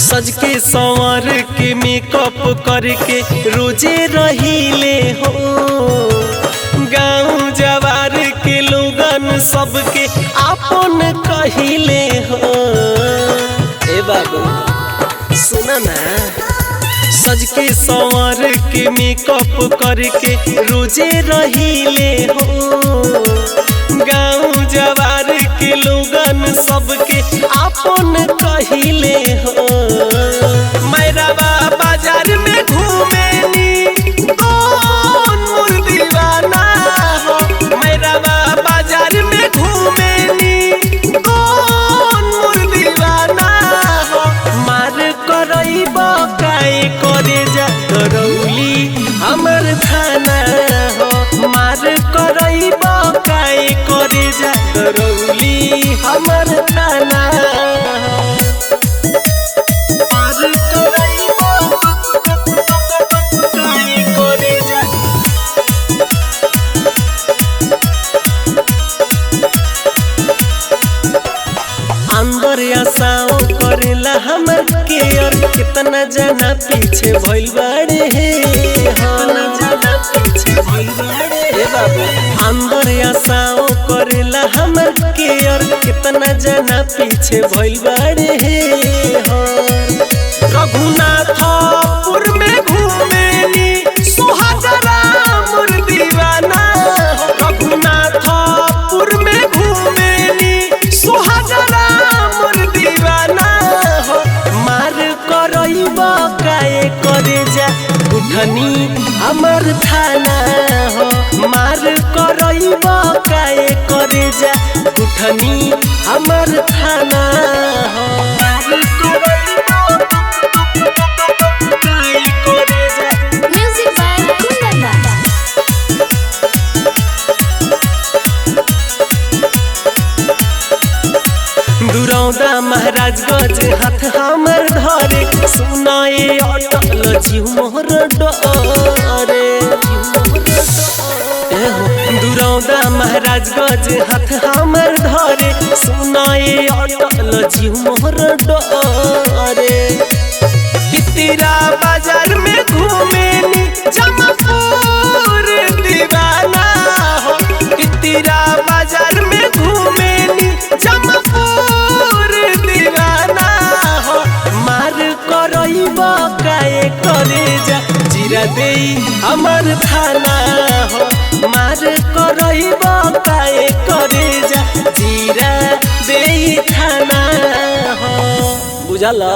सज के संवर के मेकअप करके रोजे रहीले हो। गाँव जवार के लोगन सबके आपन कहिले हो। ए बाबू सुना ना, सज के संवर के मेकअप करके रोजे रहीले हो। गाँव जवार के लोगन सबके आपन कहिले हो। मैरावा बाजार में घूमेनी कौन मोर दीवाना हो। मैरावा बाजार में घूमेनी कौन मोर दीवाना हो। मार करइब काहे करे जा करौली हमर थाना हो। मार करइब काहे करे जा करौली हमर थाना अंदर आसाओ करेला हमर केयर। कितना जना पीछे भइल बाड़े हे, कितना जना पीछे भइल बाड़े हे बाबू। अंदर आसाओ करेला हमर केयर। कितना जना पीछे भइल बाड़े हे। रघुनाथपुर में घूमेनी सोहागरा मोर दीवाना। रघुनाथपुर में घूमेनी सोहागरा मोर दीवाना हो। मार करइब काहे करे जा उठनी हमर थाना हो। मार करइब काहे करे जा उठनी हमर थाना हो। दुरौदा महाराजगंज हाथ हमर धरे। सुनाए अटल जीव मोहर डरे। दुरौदा महाराजगंज हाथ हमर धरे। सुनाए अटल जीव मोहर डरे। पितिरा बाजार में घूमेनी जमापुर दीवाना हो। पितिरा बाजार में घूमेनी जमापुर दीवाना हो। मार करइब काहे करे जा जीरा देई हमर थाना हो। मार करइब काहे करे जा जीरा देई थाना हो। बुझला।